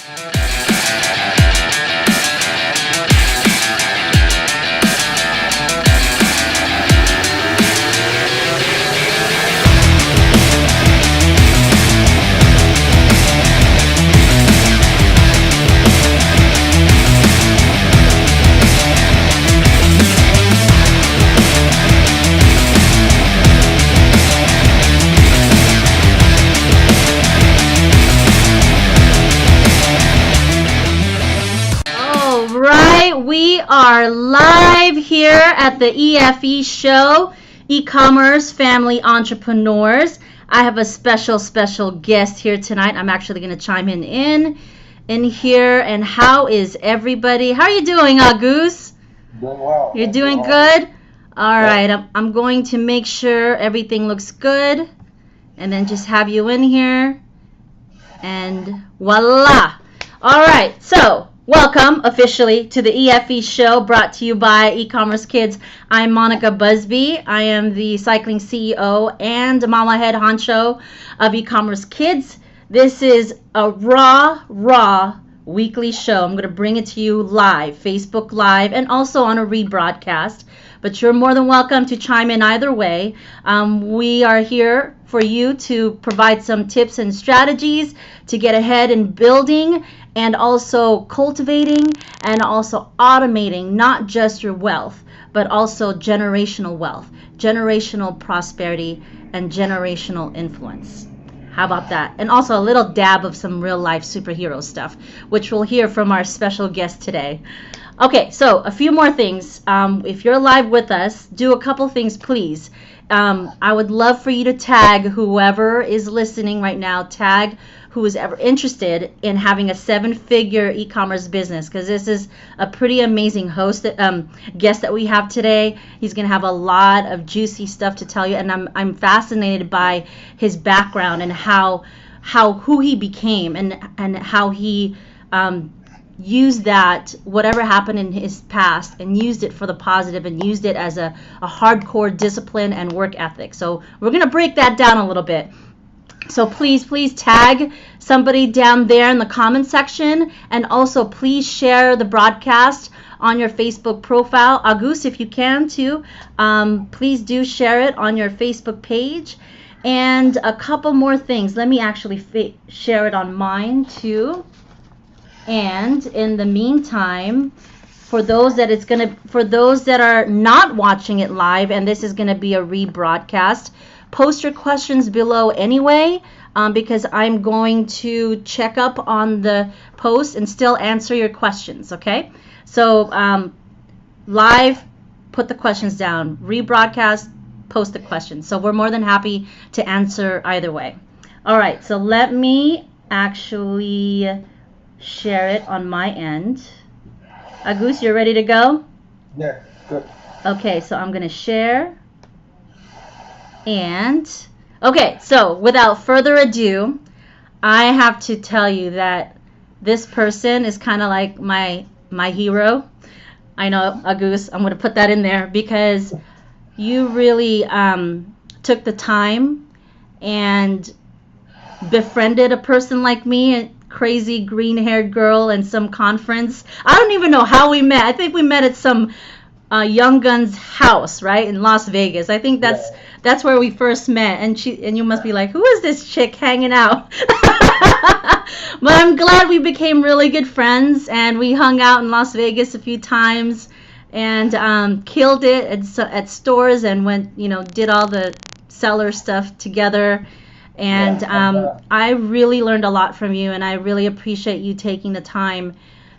We are live here at the EFE show, e-commerce family entrepreneurs. I have a special guest here tonight. I'm actually going to chime in here. And how is everybody? How are you doing, Agus? Doing well. You're doing good? All right. I'm going to make sure everything looks good and then just have you in here. And voila. All right. So welcome officially to the EFE show, brought to you by eCommerce Kids. I'm Monica Busby. I am the cycling CEO and mama head honcho of eCommerce Kids. This is a raw weekly show. I'm going to bring it to you live, Facebook Live, and also on a rebroadcast. But you're more than welcome to chime in either way. We are here for you to provide some tips and strategies to get ahead in building and also cultivating and also automating not just your wealth, but also generational wealth, generational prosperity, and generational influence. How about that? And also a little dab of some real life superhero stuff, which we'll hear from our special guest today. Okay, so a few more things. If you're live with us, do a couple things, please. I would love for you to tag whoever is listening right now, tag who is ever interested in having a 7-figure e-commerce business, because this is a pretty amazing guest that we have today. He's going to have a lot of juicy stuff to tell you, and I'm fascinated by his background and who he became and how he used that, whatever happened in his past, and used it for the positive and used it as a hardcore discipline and work ethic. So we're going to break that down a little bit. So please tag somebody down there in the comment section, and also please share the broadcast on your Facebook profile. Agus, if you can too, please do share it on your Facebook page. And a couple more things. Let me actually share it on mine too. And in the meantime, for those that are not watching it live, and this is going to be a rebroadcast, post your questions below anyway, because I'm going to check up on the post and still answer your questions, okay? So live, put the questions down. Rebroadcast, post the questions. So we're more than happy to answer either way. All right, so let me actually share it on my end. Agus, you're ready to go? Yeah, good. Okay, so I'm going to share. And okay, so without further ado, I have to tell you that this person is kind of like my hero. I know, Agus, I'm going to put that in there because you really took the time and befriended a person like me, a crazy green-haired girl in some conference. I don't even know how we met. I think we met at some Young Gun's house, right, in Las Vegas. I think that's where we first met, and you must be like, who is this chick hanging out? But I'm glad we became really good friends, and we hung out in Las Vegas a few times, and killed it at stores, and went, did all the seller stuff together. And I really learned a lot from you, and I really appreciate you taking the time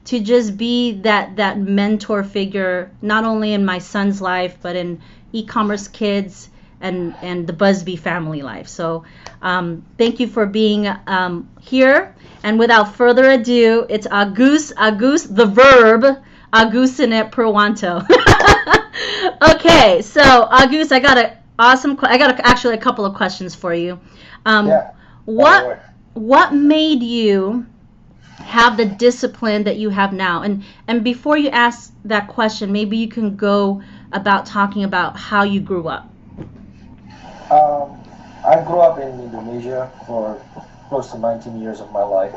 to just be that mentor figure, not only in my son's life, but in eCommerce Kids and the Busby family life. So thank you for being here. And without further ado, it's Agus, the verb, Agusinet Purwanto. Okay, so Agus, I got actually a couple of questions for you. What made you have the discipline that you have now? And before you ask that question, maybe you can go about talking about how you grew up. I grew up in Indonesia for close to 19 years of my life,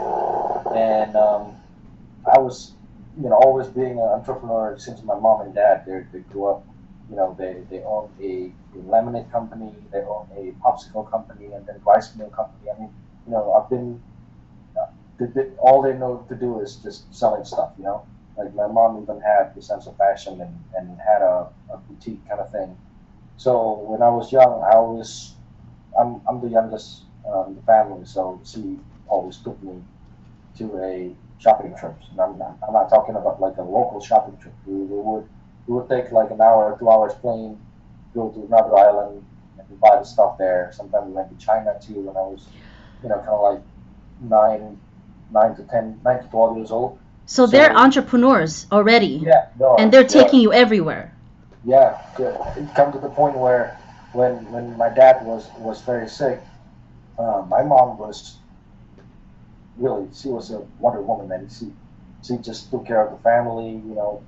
and I was, always being an entrepreneur since my mom and dad. They grew up, they own a lemonade company, they own a popsicle company, and then rice mill company. I mean, I've been all they know to do is just selling stuff. Like my mom even had the sense of fashion and had a boutique kind of thing. So when I was young, I'm the youngest in the family, so she always took me to a shopping trips. And I'm not talking about like a local shopping trip. We would take like an hour or 2 hours plane, go to another island, and we buy the stuff there. Sometimes we went to China too when I was, kind of like nine, 9 to 12 years old. So they're So entrepreneurs already, yeah, and no, they're yeah, taking you everywhere. yeah. It come to the point where when my dad was very sick, my mom was really, she was a Wonder Woman, and she just took care of the family.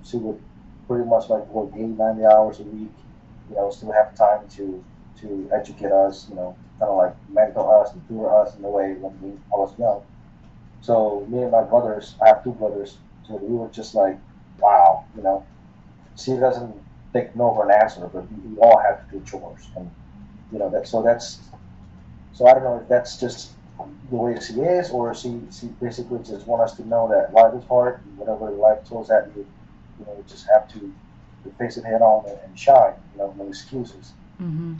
She would pretty much like work 80, 90 hours a week. Still have time to educate us. Kind of like mentor us and tutor us in a way when I was young. So me and my brothers, I have two brothers, so we were just like, wow. She doesn't take no for an answer, but we all have to do chores, and so I don't know if that's just the way she is, or she basically just want us to know that life is hard. And whatever life throws at you, you just have to face it head on and shine. No excuses. Hmm.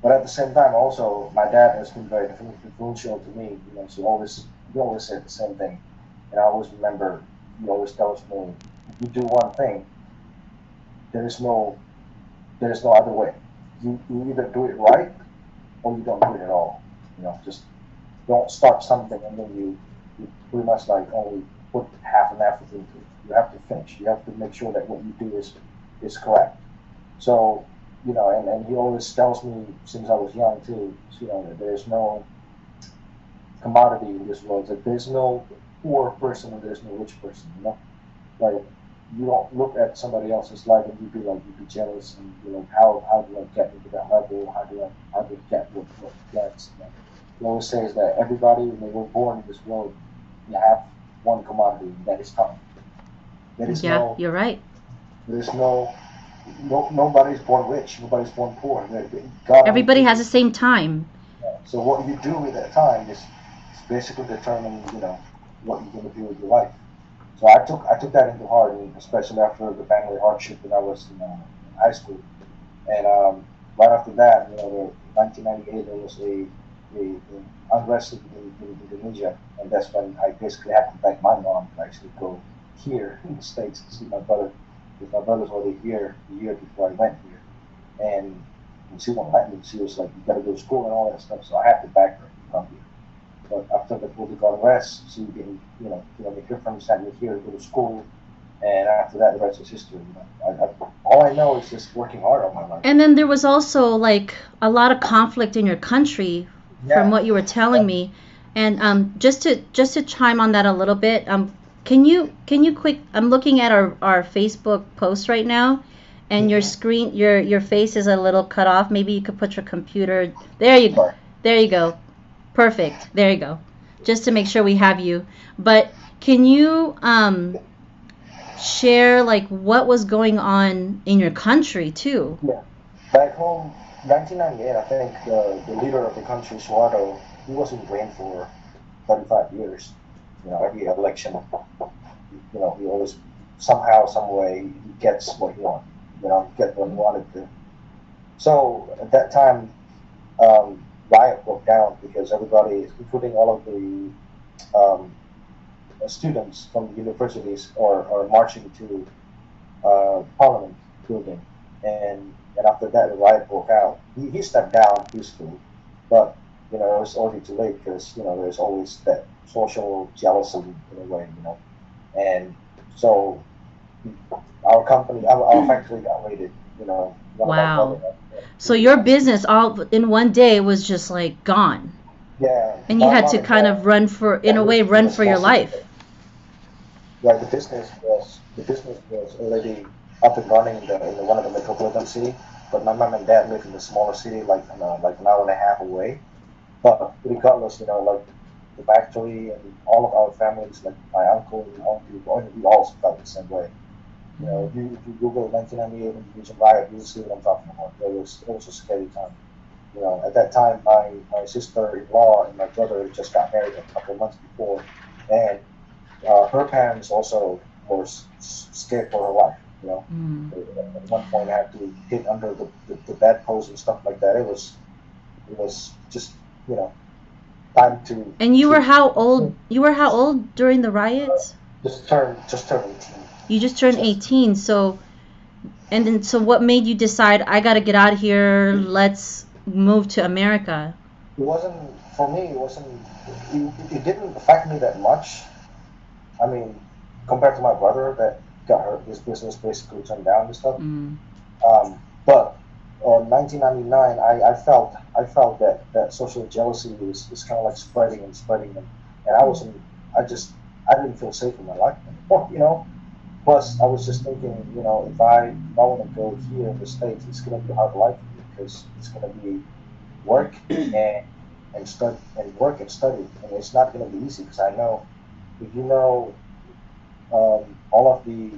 But at the same time, also my dad has been very influential to me. He always said the same thing, and I always remember he always tells me, if you do one thing, there is no there is no other way. You either do it right or you don't do it at all. Just don't start something and then you pretty much like only put half an effort into it. You have to finish. You have to make sure that what you do is correct. So, and he always tells me since I was young too, that there's no commodity in this world, that there's no poor person and there's no rich person. Like you don't look at somebody else's life and you'd be jealous and be like, how do I get into that level? How do I get what he gets? He always says that everybody, when we're born in this world, you have one commodity, and that is time. There is Yeah, no you're right. there is nobody's born rich, nobody's born poor. God only Everybody gives has you. the same time. So what you do with that time is basically determine, what you're going to do with your life. So I took that into heart, and especially after the family hardship when I was in high school. And right after that, the 1998, there was a unrest in Indonesia, and that's when I basically had to beg my mom to actually go here in the States to see my brother, because my brother's already here the year before I went here, and she won't let me. She was like, "You got to go to school and all that stuff," so I had to beg her to come here. But after the political unrest, she didn't, make difference, sent me here to go to school, and after that, the rest is history. All I know is just working hard on my life. And then there was also like a lot of conflict in your country, from Yeah, what you were telling yeah, me. And just to chime on that a little bit, can you quick? I'm looking at our Facebook post right now, and your hmm screen, your face is a little cut off. Maybe you could put your computer. sorry. There you go. Perfect. There you go. Just to make sure we have you. But can you share like what was going on in your country too? Yeah. Back home, 1998, I think the leader of the country, Suardo, he was in reign for 35 years. Every election, he always somehow, some way, he gets what he wants. Get what he wanted to. So at that time, riot broke down because everybody, including all of the um, students from the universities, are marching to Parliament building, and after that, the riot broke out. He stepped down peacefully, but it was already too late because there's always that social jealousy in a way, and so our company, our factory got raided. One of my Wow. brothers, So he your got, business all in one day was just like gone. yeah, And you my had mom to and kind dad of run for, in that a way, lived in run a for small your city. life. Right, the business was already up and running in one of the metropolitan city, but my mom and dad live in the smaller city, like an hour and a half away. But regardless, like the factory, and all of our families, like my uncle and auntie, we all felt the same way. You know, if you Google 1998 Indonesian riot, you'll see what I'm talking about. It was a scary time. You know, at that time, my sister-in-law and my brother just got married a couple of months before, and her parents also were scared for her life. You know, Mm. at one point, I had to hid under the bedpost and stuff like that. It was just, you know, time to And you were to how old? You were how old during the riots? just turn 18. You just turned Just 18. So, and then, so what made you decide I got to get out of here? Let's move to America. it wasn't for me. It wasn't. It didn't affect me that much. I mean, compared to my brother that got his business basically turned down and stuff. Mm. But 1999, I felt that social jealousy is kind of like spreading and spreading, and I didn't feel safe in my life anymore, you know. Plus, I was just thinking, you know, if I want to go here in the States, it's gonna be a hard life for me because it's gonna be work and study and work and study, and it's not gonna be easy because I know if you know all of the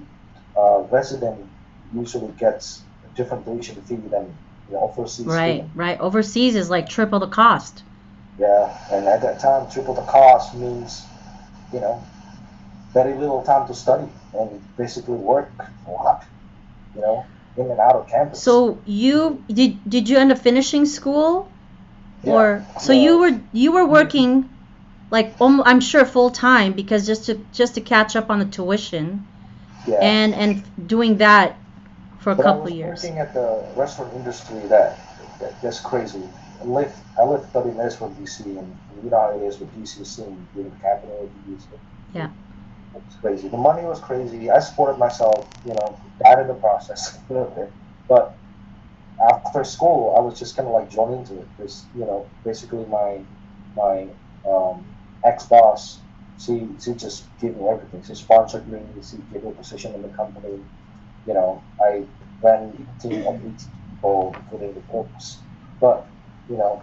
resident usually gets a different tuition fee than the overseas Right, student. right. Overseas is like triple the cost. Yeah, and at that time, triple the cost means, you know, very little time to study and basically work a lot, you know, in and out of campus. So did you end up finishing school, Yeah, or so you were working like I'm sure full time because just to catch up on the tuition yeah. and doing that for a But I couple was years. working at the restaurant industry that's crazy. I live 30 minutes from DC, and you know how it is with DC scene, being the capital of the DC. Yeah. It's crazy. The money was crazy. I supported myself, you know, died in the process a little bit. But after school, I was just kind of like drawn into it because, you know, basically my ex boss, she just gave me everything. She sponsored me. She gave me a position in the company. You know, I ran a team of 18 people, including the cooks. But, you know,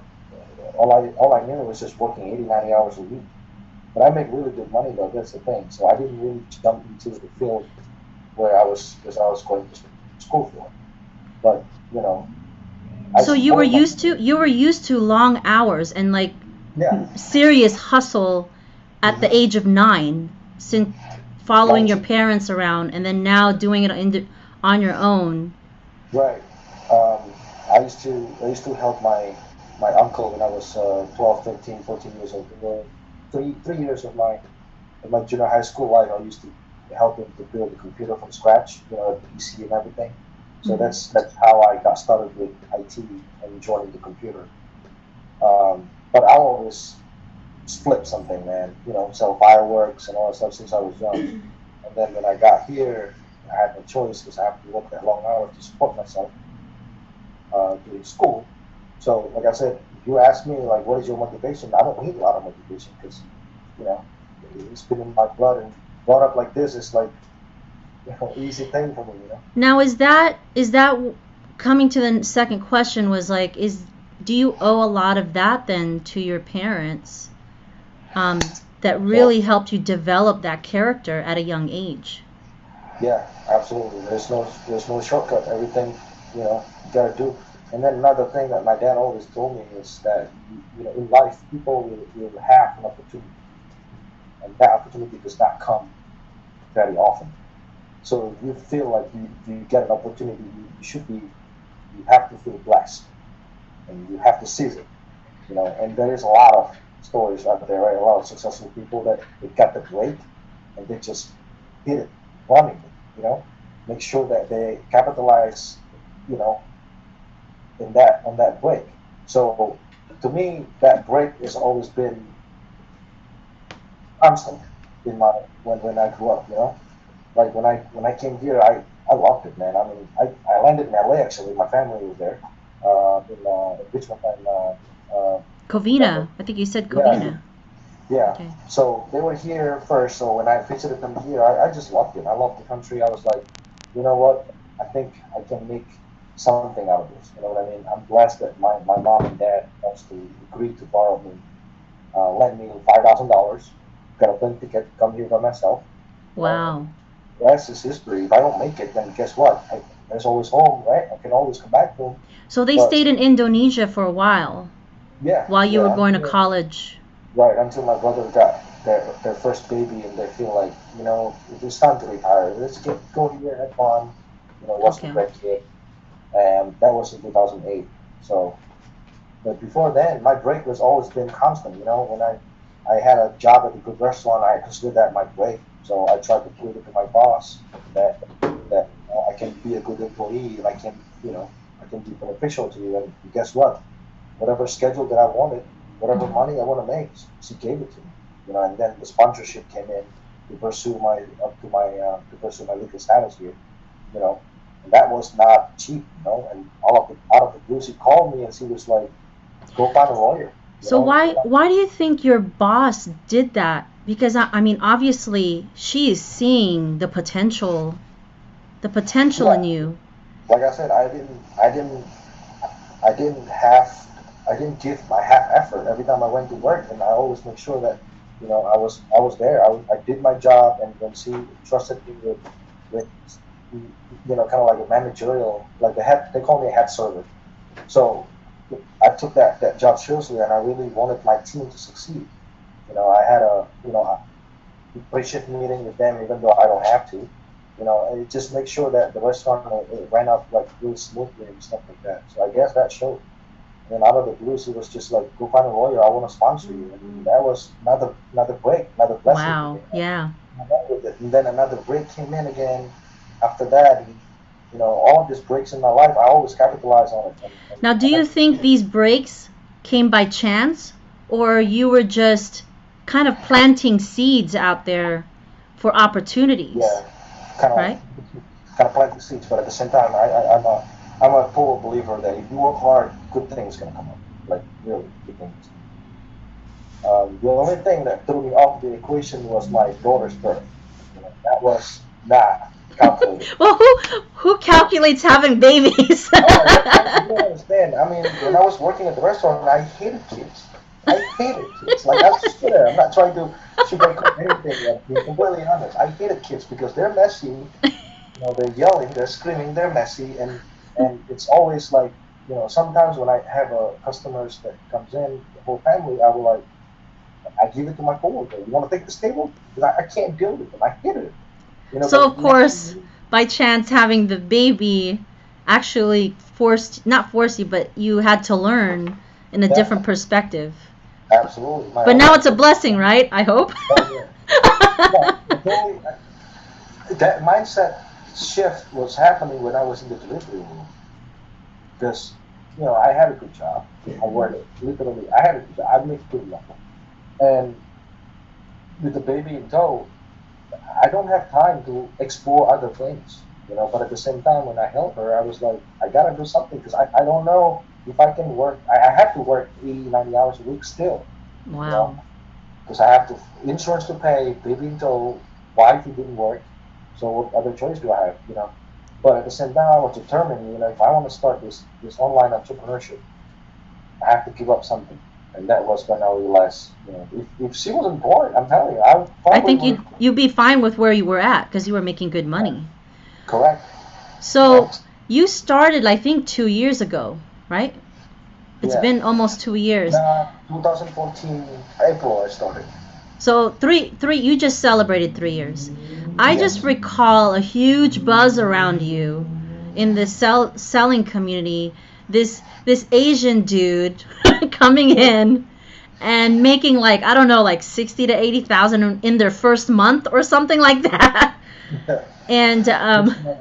all I knew was just working 80, 90 hours a week. But I make really good money though. That's the thing. So I didn't really jump into the field because I was going to school for. But, you know, I So you were support my used to long hours and like yeah. serious hustle at the Hmm. age of 9, since following your 19. parents around, and then now doing it on your own. Right. Um, I used to help my uncle when I was 12, 13, 14 years old. In the 3 years of my junior high school life, I used to help him to build a computer from scratch, you know, a PC and everything. So Mhm. that's how I got started with IT and joining the computer. But I always flip something, man. You know, sell fireworks and all that stuff since I was young. And then when I got here, I had no choice because I have to work that long hours to support myself during school. So, like I said, if you ask me, like, what is your motivation? I don't need a lot of motivation because, you know, it's been in my blood and brought up like this is like, you know, easy thing for me, you know. Now is that coming to the second question was like is do you owe a lot of that then to your parents, that So, really helped you develop that character at a young age? yeah, absolutely. There's no shortcut. Everything, you know, you gotta do. And then another thing that my dad always told me is that you know in life people will have an opportunity, and that opportunity does not come very often. So if you feel like you get an opportunity, you have to feel blessed, and you have to seize it. You know, and there is a lot of stories out there, right? A lot of successful people that they got the break, and they just hit it, running it. You know, make sure that they capitalize. You know, in that on that break. So to me, that break has always been constant in my when I grew up. You know, like when I came here, I loved it, man. I mean, I landed in LA actually. My family was there, in Richmond and Covina. Denver. I think you said Yeah, Covina. yeah. Okay. So they were here first. So when I visited them here, I just loved it. I loved the country. I was like, you know what? I think I can make something out of this. You know what I mean? I'm blessed that my mom and dad wants to agree to borrow me lent me $5,000, got a plane ticket, come here by myself. Wow. The rest is history. If I don't make it, then guess what? There's always home, right? I can always come back home. So they But stayed in Indonesia for a while yeah, while you were yeah, going to college. right. Until my brother got their first baby, and they feel like, it's time to retire. Let's go here, have fun. Watch the Okay. grandkid. And that was in 2008. So, but before then, my break was always been constant. When I had a job at a good restaurant, I considered that my break. So I tried to prove it to my boss that I can be a good employee, and I can be beneficial to you. And guess what? Whatever schedule that I wanted, whatever money I want to make, she gave it to me. And then the sponsorship came in to pursue my legal status here. You know, and that was not cheap. And out of the blue, she called me and she was like, "Go find a lawyer." So why do you think your boss did that? Because I mean, obviously she is seeing the potential in Yeah, you. like I said, I didn't give my half effort every time I went to work, and I always make sure that I was there. I did my job, and when she trusted me with kind of like a managerial, like they call me a head server. So I took that job seriously, and I really wanted my team to succeed. I had a pre-shift meeting with them, even though I don't have to. And it just make sure that the restaurant it ran up like really smoothly and stuff like that. So I guess that showed. And then out of the blues, it was just like, go find a lawyer. I want to sponsor you. And that was another break, another blessing for Wow. me. Yeah. I went with it. And then another break came in again. After that, and, all of these breaks in my life, I always capitalize on it. Now, do you think these breaks came by chance, or you were just kind of planting seeds out there for opportunities, Yeah, kind of right? kind of plant the seeds, but at the same time, I'm a full believer that if you work hard, good things gonna come up. Like really, good things. The only thing that threw me off the equation was my daughter's birth. That was not calculated. Well, who calculates having babies? You don't understand. I mean, when I was working at the restaurant, I hated kids. I hated kids. Like I swear, I'm not trying to sugarcoat anything. I'm being completely honest. I hated kids because they're messy. They're yelling, they're screaming, they're messy, and it's always like, sometimes when I have customers that comes in, the whole family, I will like, I give it to my coworker. You want to take this table? Because I can't deal with them. I hated it. So But of course, by chance, having the baby actually not forced you, but you had to learn in a different yeah, perspective. absolutely. My But now it's a oldest, blessing, right? I hope. yeah. Yeah, the thing, that mindset shift was happening when I was in the delivery room because I had a good job. I worked literally. I had a good job. I made good money, and with the baby in tow, I don't have time to explore other things. But at the same time, when I help her, I was like, I gotta do something because I don't know if I can work. I have to work 80, 90 hours a week still. You know, Wow. because I have to insurance to pay, baby in tow, wife who didn't work. So what other choice do I have? But at the same time, I was determined. If I want to start this online entrepreneurship, I have to give up something. And that was when I realized, if she wasn't born, I'm telling you, I I probably think would. you'd be fine with where you were at because you were making good money. Correct. So you started, I think, 2 years ago, right? It's Yeah. been almost 2 years. 2014 April I started. So three. You just celebrated 3 years. I just Yes. recall a huge buzz around you in the selling community. This Asian dude coming in and making like I don't know, like 60 to 80,000 in their first month or something like that. And First month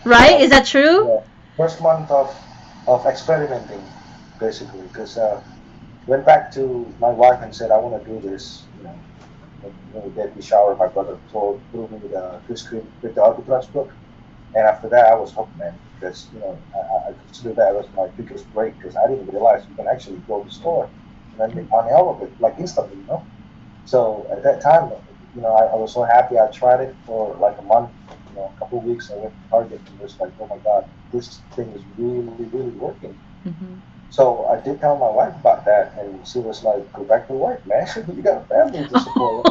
right, of is that true? yeah, first month of experimenting, basically, because went back to my wife and said I want to do this. When we get the shower, my brother threw me the screen with the arbitrage book, and after that I was hooked, man. Because I consider that as my biggest break because I didn't realize you can actually go to the store and then make money out of it like instantly. So at that time, I was so happy. I tried it for like a month, a couple of weeks. I went to Target and was like, oh my God, this thing is really, really working. Hmm. So I did tell my wife about that, and she was like, "Go back to work, man. You got a family to support."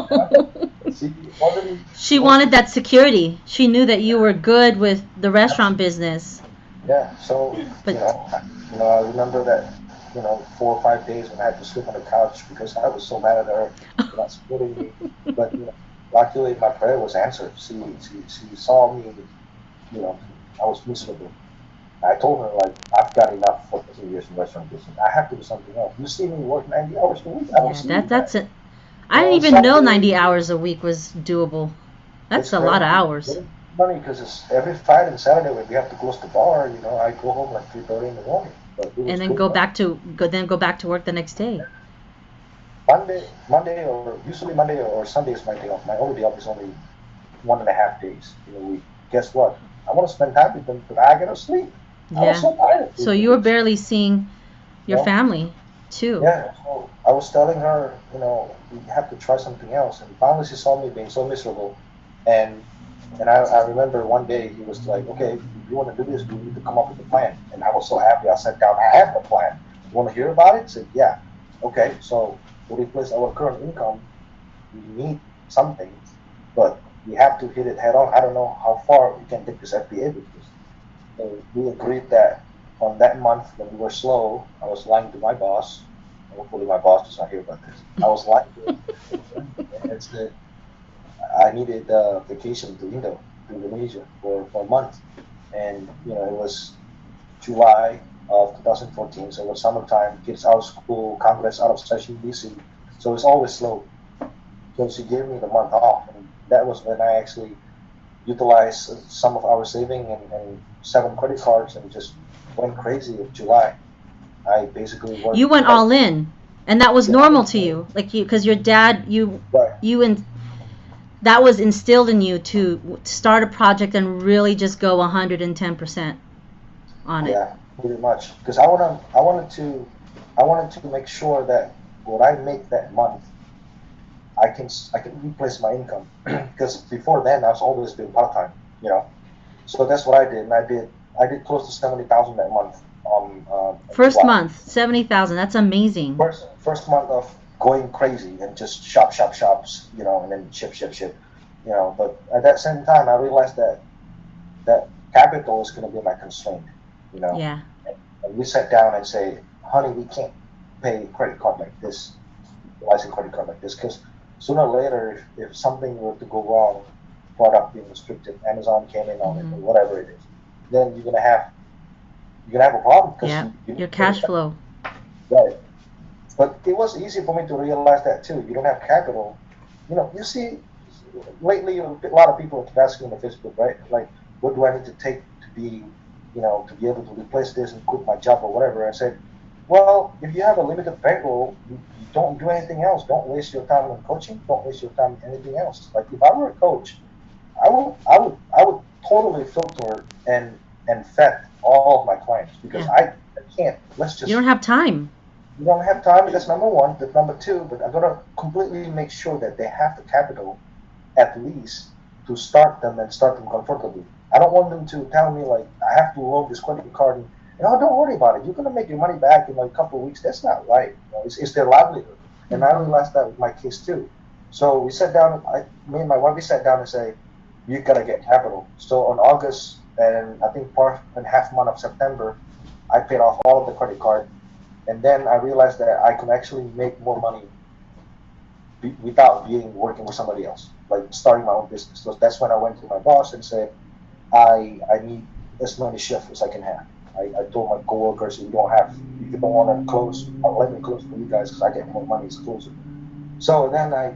She already She was, wanted that security. She knew that you were good with the restaurant business. yeah. So But I remember that 4 or 5 days when I had to sleep on the couch because I was so mad at her for not supporting me. But luckily my prayer was answered. She saw me. I was miserable. I told her, like, I've got enough for 2 years in restaurant business. I have to do something else. You see me work 90 hours a week. I don't yeah, see that's that. it. I didn't even know Saturday, 90 hours a week was doable. That's it's a lot of crazy. hours. Getting money because it's every Friday and Saturday when we have to close the bar. I go home like 3:30 in the morning. But it was And then good money. go back to work the next day. Monday, or usually Monday or Sunday is my day off. My only day off is only 1.5 days in a week. Guess what? I want to spend time with them, but I gotta sleep. I was Yeah. so tired. So you were barely seeing your No. family too. Yeah, so I was telling her, we have to try something else. And finally, she saw me being so miserable, and I remember one day he was like, "Okay, if you want to do this, we need to come up with a plan." And I was so happy. I sat down. I have a plan. You want to hear about it? I said, "Yeah." Okay, so to replace our current income, we need something, but we have to hit it head on. I don't know how far we can take this FBA business. So we agreed that on that month when we were slow, I was lying to my boss. Hopefully, my boss does not hear about this. I was lying to him and said I needed a vacation to Indonesia for a month. And, it was July of 2014, so it was summertime, kids out of school, Congress out of session, busy. So it's always slow. So she gave me the month off, and that was when I actually utilized some of our saving and 7 credit cards and just went crazy in July. I basically You worked went like, all in, and that was yeah, normal to you, like because your dad, right, you and that was instilled in you to start a project and really just go 110% on it. yeah, pretty much. Because I wanted to make sure that what I make that month, I can replace my income. Because before then, I've always been part time, you know. So that's what I did, and I did close to 70,000 that month. First July. month, 70,000. That's amazing. First month of going crazy and just shops, and then ship. But at that same time, I realized that capital is going to be my constraint, you know. Yeah. And we sat down and say, honey, we can't pay credit card like this, license credit card like this, because sooner or later, if something were to go wrong, product being restricted, Amazon came in on it, or whatever it is, then you're gonna have a problem because Yeah. you need Your to pay the cash flow. right. But it was easy for me to realize that too. You don't have capital. You see, lately a lot of people are asking on Facebook, right? Like, what do I need to take to be able to replace this and quit my job or whatever? I said, well, if you have a limited bankroll, you don't do anything else. Don't waste your time on coaching. Don't waste your time on anything else. Like, if I were a coach, I would totally filter and vet all of my clients because Yeah. I can't. Let's just You don't have time. you don't have time. That's number one. That's number two. But I'm gonna completely make sure that they have the capital, at least, to start them and start them comfortably. I don't want them to tell me like I have to load this credit card and don't worry about it. You're gonna make your money back in like a couple of weeks. That's not right. It's their livelihood, and I realized that with my case too. So we sat down. Me and my wife, we sat down and say, you gotta get capital. So on August and I think part and half month of September, I paid off all of the credit card, and then I realized that I could actually make more money without being working with somebody else, like starting my own business. So that's when I went to my boss and said, I need as many shifts as I can have. I told my coworkers, if you don't want to close, let me close for you guys because I get more money as closer. So then I,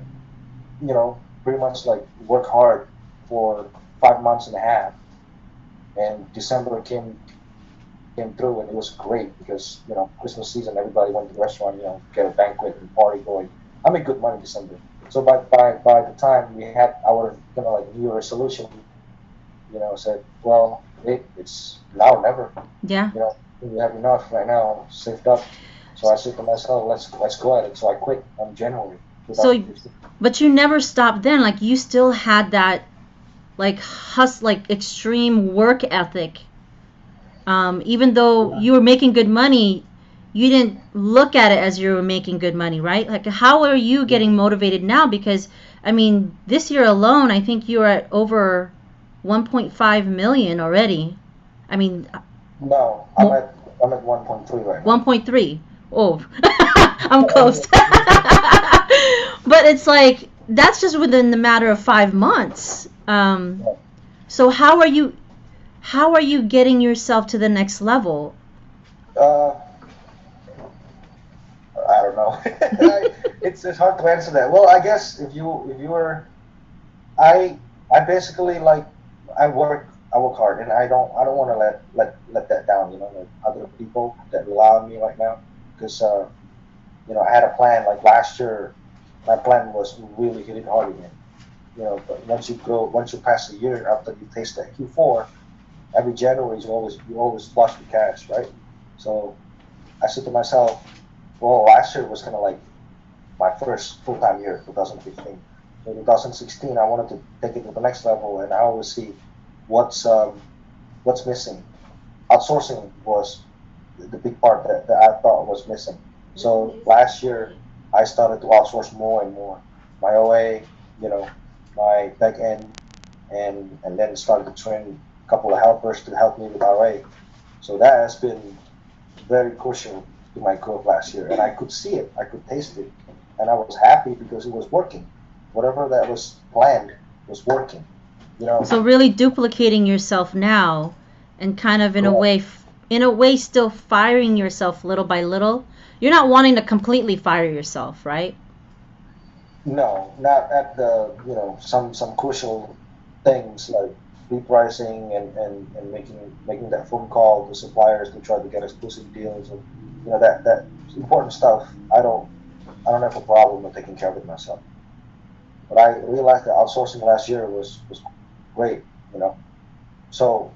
pretty much like work hard for 5 months and a half, and December came through, and it was great because Christmas season, everybody went to the restaurant, get a banquet and party going. I made good money December. So by the time we had our like New Year resolution, said, well, it's now or never. Yeah. We have enough right now saved up. So I said to myself, let's go at it. So I quit on January. So, but you never stopped then. Like you still had that, like like extreme work ethic. Even though you were making good money, you didn't look at it as you were making good money, right? Like, how are you getting motivated now? Because, I mean, this year alone, I think you're at over 1.5 million already. I mean, No, I'm at 1.3 right now. 1.3. Oh, I'm close. But it's like, that's just within the matter of 5 months. So how are you getting yourself to the next level? Uh, I don't know. It's hard to answer that. Well, I guess if you were, I basically like I work hard, and I don't want to let that down. Like other people that rely on me right now, because I had a plan. Like last year, my plan was to really hit it hard again. But once you pass a year after you taste that Q4, every January you always flush with cash, right? So I said to myself, well, last year was kind of like my first full-time year, 2015. So 2016, I wanted to take it to the next level, and I always see what's missing. Outsourcing was the big part that I thought was missing. So last year, I started to outsource more and more. My OA, my back end, and then started to train a couple of helpers to help me with RA. So that has been very crucial to my growth last year, and I could see it, I could taste it, and I was happy because it was working. Whatever that was planned was working. So really duplicating yourself now, and kind of in a way still firing yourself little by little. You're not wanting to completely fire yourself, right? No, not at the some crucial things like repricing and making that phone call to suppliers to try to get exclusive deals, and that important stuff. I don't have a problem with taking care of it myself. But I realized that outsourcing last year was great. So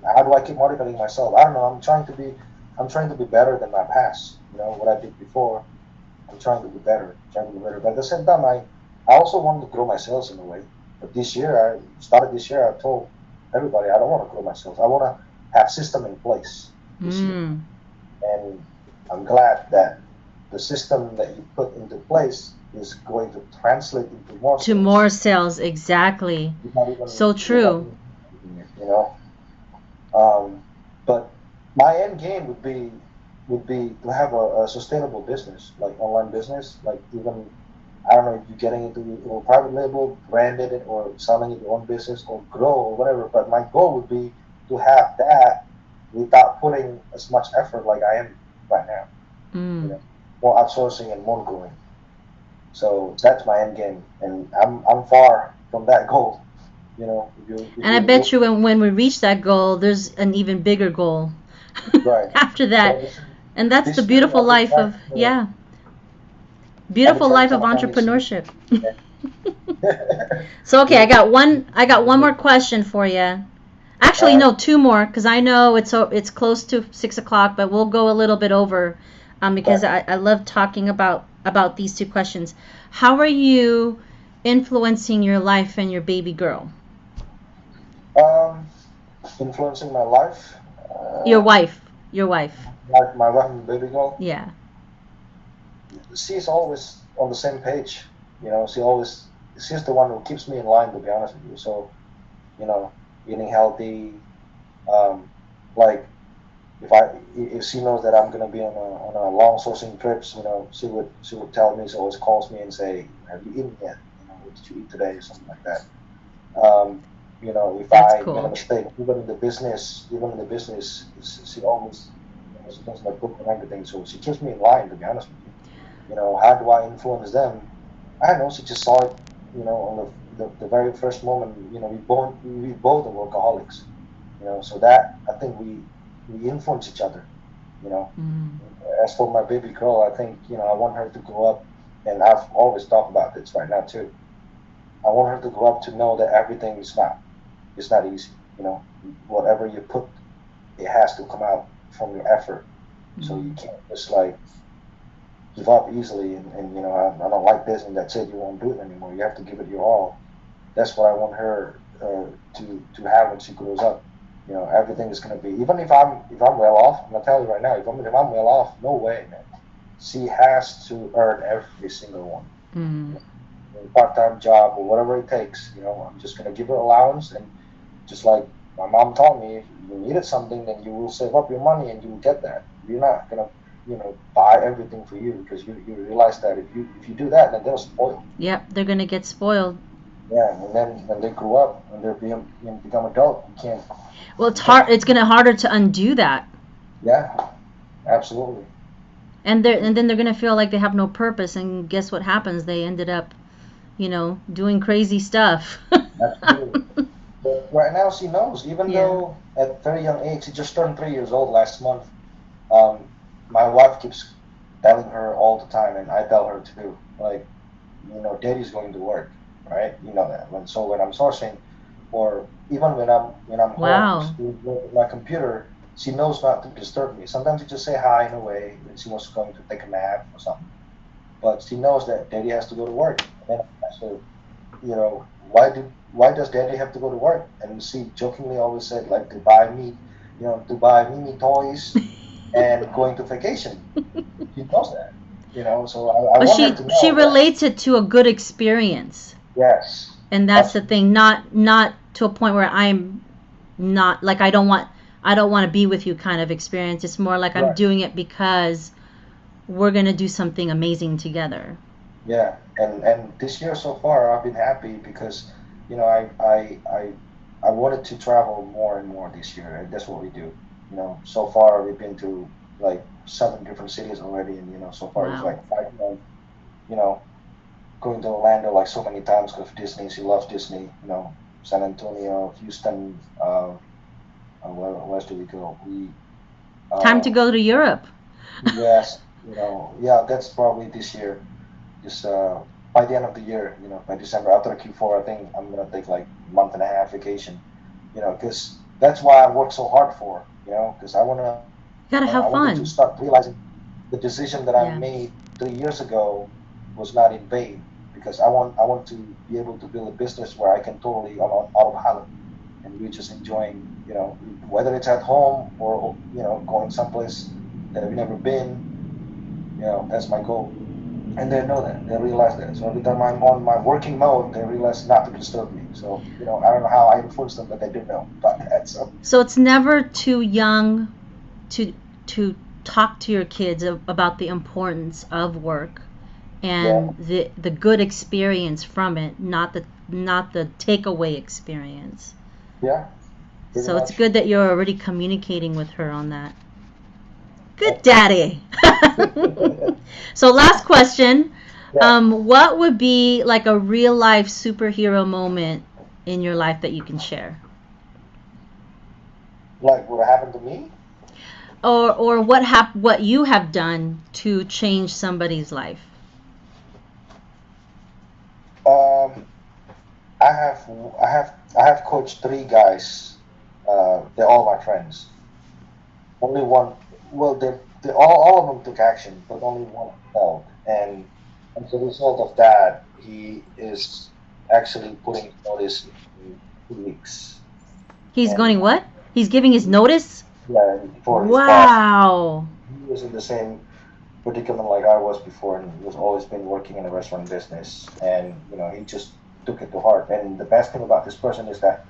how do I keep motivating myself? I don't know. I'm trying to be better than my past. What I did before. I'm trying to be better. But at the same time, I also wanted to grow my sales in a way. But this year, I told everybody I don't want to grow my sales. I want to have system in place this year. And I'm glad that the system that you put into place is going to translate into more To more sales, exactly. So true. But my end game would be to have a sustainable business, like online business, like even I don't know if you're getting into private label, branded it, or selling it your own business, or grow or whatever. But my goal would be to have that without putting as much effort like I am right now. More outsourcing and more growing. So that's my end game, and I'm far from that goal. And I bet you when we reach that goal, there's an even bigger goal right after that. So And that's the beautiful life of, beautiful life of entrepreneurship. So okay, I got one more question for you. Actually, no, two more, because I know it's close to 6 o'clock, but we'll go a little bit over, because I love talking about these two questions. How are you influencing your life and your baby girl? Influencing my life. Your wife. My wife and baby girl. Yeah. She's always on the same page. She's the one who keeps me in line, to be honest with you. So, eating healthy, like if she knows that I'm gonna be on a long sourcing trips, she would tell me. She always calls me and say, "Have you eaten yet? What did you eat today?" Or something like that. If I make a mistake, even in the business, she always she does my book and everything. So she keeps me in line, to be honest with you. How do I influence them? I don't know. She just saw it, on the very first moment. We both are workaholics. So that I think we influence each other. As for my baby girl, I think I want her to grow up, and I've always talked about this right now too. I want her to grow up to know that everything is not easy. Whatever you put, it has to come out from your effort. So you can't just like give up easily and I don't like this and that's it. You won't do it anymore. You have to give it your all. That's what I want her to have when she grows up. Everything is gonna be, even if I'm well off. I'm gonna tell you right now, if I'm well off, no way, man. She has to earn every single one. Mm. Part-time job or whatever it takes. I'm just gonna give her allowance, and just like my mom taught me, if you needed something, then you will save up your money and you will get that. You're not gonna, buy everything for you, because you realize that if you do that, then they'll spoil. Yep, they're gonna get spoiled. Yeah, and then when they grow up and they're become adult, you can't. Well, it's hard. It's gonna harder to undo that. Yeah, absolutely. And then they're gonna feel like they have no purpose. And guess what happens? They ended up, doing crazy stuff. Absolutely. But right now she knows, even Yeah. though at very young age, she just turned 3 years old last month. Um, my wife keeps telling her all the time, and I tell her too, like, daddy's going to work, right? You know that. When I'm sourcing, or even when I'm home, Wow. still with my computer, she knows not to disturb me. Sometimes you just say hi in a way when she was going to take a nap or something, but she knows that daddy has to go to work. And then I ask her, why does daddy have to go to work? And she jokingly always said, like, to buy me toys and going to vacation. She knows that. So I But want her she to she know that. relates it to a good experience. Yes, And that's the absolutely. thing, not to a point where I'm not like I don't want to be with you kind of experience. It's more like I'm Right. doing it because we're going to do something amazing together. Yeah, and this year so far, I've been happy because, I wanted to travel more and more this year, and that's what we do. So far we've been to like 7 different cities already, and so far it's Wow. like 5 months. You know, Going to Orlando like so many times because of Disney. She loves Disney. San Antonio, Houston. Where else do we go? Time to Uh, go to Europe. yes, yeah, that's probably this year. Just by the end of the year, by December after Q4, I think I'm gonna take like a month and a half vacation. Because that's why I work so hard for. Because You got to I have wanted to fun. start realizing the decision that I Yeah. made 3 years ago was not in vain. Because I want to be able to build a business where I can totally on autopilot, and we're just enjoying, whether it's at home or going someplace that I've never been. That's my goal. And they know that. They realize that. So every time I'm on my working mode, they realize not to disturb me. So, I don't know how I influence them, but they do know about that. So, So it's never too young to to talk to your kids about the importance of work yeah, and the good experience from it, not the takeaway experience. yeah, pretty So it's much. good that you're already communicating with her on that. Good That's daddy. So last question. yeah. What would be like a real life superhero moment in your life that you can share? Like what happened to me? Or what you have done to change somebody's life? Um, I have coached 3 guys. They're all my friends. Only one. Well, all of them took action, but only one failed. And as a result of that, he is actually putting notice in 2 weeks. He's And going what? He's giving his notice? yeah, for his boss, Wow. he was in the same predicament like I was before, and he was always been working in the restaurant business, and he just took it to heart. And the best thing about this person is that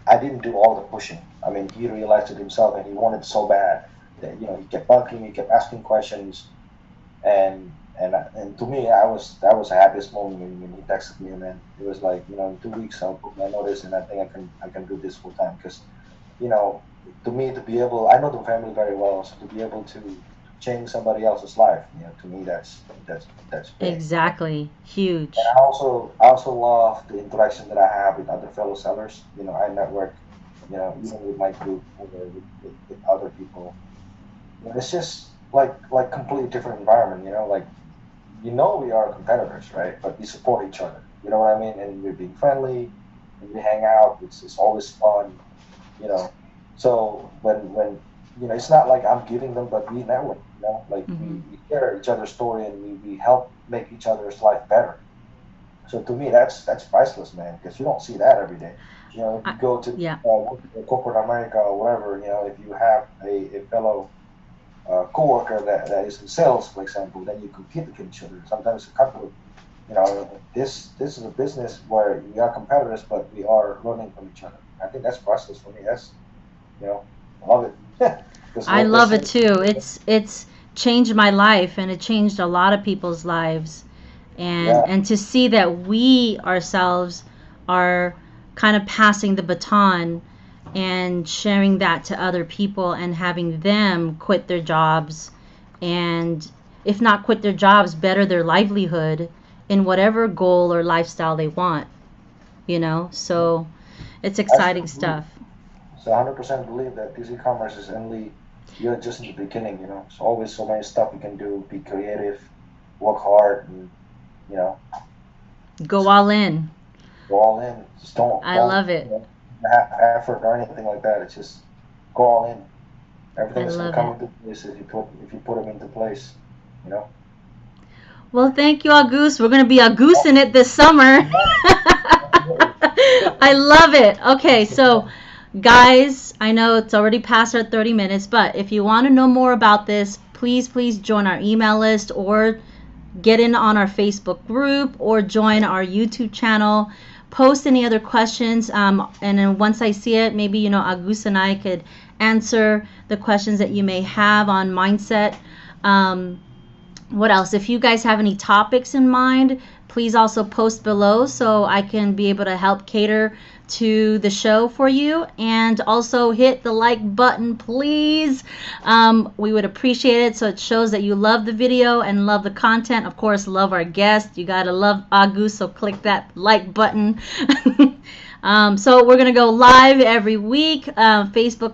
I didn't do all the pushing. I mean, he realized it himself, and he wanted so bad that he kept bugging, he kept asking questions, and to me, that was the happiest moment when he texted me, and then it was like, in 2 weeks I'll put my notice, and I think I can do this full time, because you know, to me, to be able, I know the family very well, so to be able to change somebody else's life, to me, that's big. Exactly. And Huge. I also love the interaction that I have with other fellow sellers. I network, even with my group or with other people. It's just like completely different environment. Like we are competitors, right? But we support each other. You know what I mean? And we're being friendly, and we hang out. It's always fun. you know. So when it's not like I'm giving them, but we network. Like Hmm. we share each other's story, and we help make each other's life better. So to me, that's priceless, man, because you don't see that every day. You know, if you go to Yeah. corporate America or whatever, you know, if you have a fellow coworker that is in sales, for example, then you compete against each other. Sometimes a couple, you know, this is a business where we are competitors, but we are learning from each other. I think that's priceless for me. That's, you know, I love it. Because I there's love it so too. It's changed my life, and it changed a lot of people's lives. And yeah, and to see that we ourselves are kind of passing the baton and sharing that to other people and having them quit their jobs, and if not quit their jobs, better their livelihood in whatever goal or lifestyle they want, you know? So it's I still exciting believe. stuff. So 100% believe that this e-commerce is only you're just in the beginning. You know, so always so many stuff you can do. Be creative, work hard, and you know, Go all in. go all in. Just I don't love it. half effort or anything like that. It's just go all in. I Everything is gonna love come it. into place if you put them into place. You know. Well, thank you, Agus. We're going to be Agusing it this summer. I love it. Okay, so guys, I know it's already past our 30 minutes, but if you want to know more about this, please join our email list or get in on our Facebook group or join our YouTube channel. Post any other questions, and then once I see it, maybe Agus and I could answer the questions that you may have on mindset. What else? If you guys have any topics in mind, please also post below so I can be able to help cater to the show for you. And also hit the like button, please. We would appreciate it, so it shows that you love the video and love the content. Of course, love our guest. You gotta love Agus, so click that like button. So we're gonna go live every week. Facebook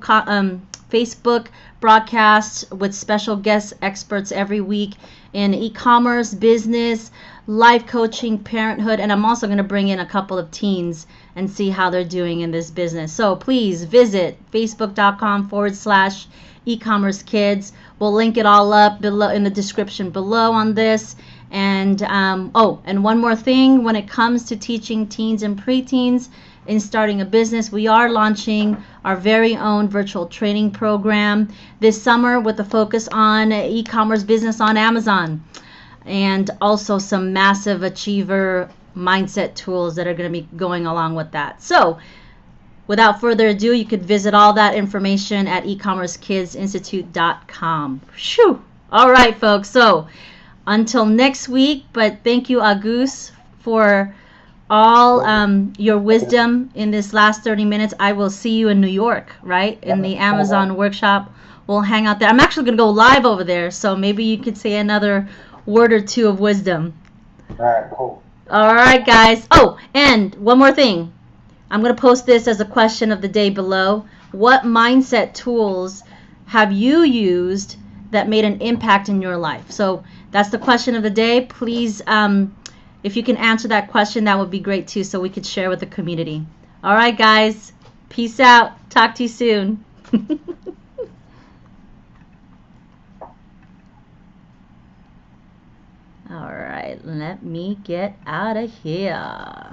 broadcasts with special guest experts every week in e-commerce, business, life coaching, parenthood, and I'm also going to bring in a couple of teens and see how they're doing in this business. So please visit facebook.com/e-commerce kids. We'll link it all up below in the description below on this. And and one more thing, when it comes to teaching teens and preteens in starting a business, we are launching our very own virtual training program this summer with a focus on e-commerce business on Amazon, and also some massive achiever mindset tools that are going to be going along with that. So without further ado, you could visit all that information at ecommercekidsinstitute.com. Phew. All right, folks. So until next week, but thank you, Agus, for all your wisdom in this last 30 minutes. I will see you in New York, right? In the Amazon workshop. We'll hang out there. I'm actually going to go live over there, so maybe you could say another word or two of wisdom. All right, cool. All right, guys. Oh, and one more thing. I'm going to post this as a question of the day below. What mindset tools have you used that made an impact in your life? So that's the question of the day. Please, if you can answer that question, that would be great too, so we could share with the community. All right, guys. Peace out. Talk to you soon. All right, let me get out of here.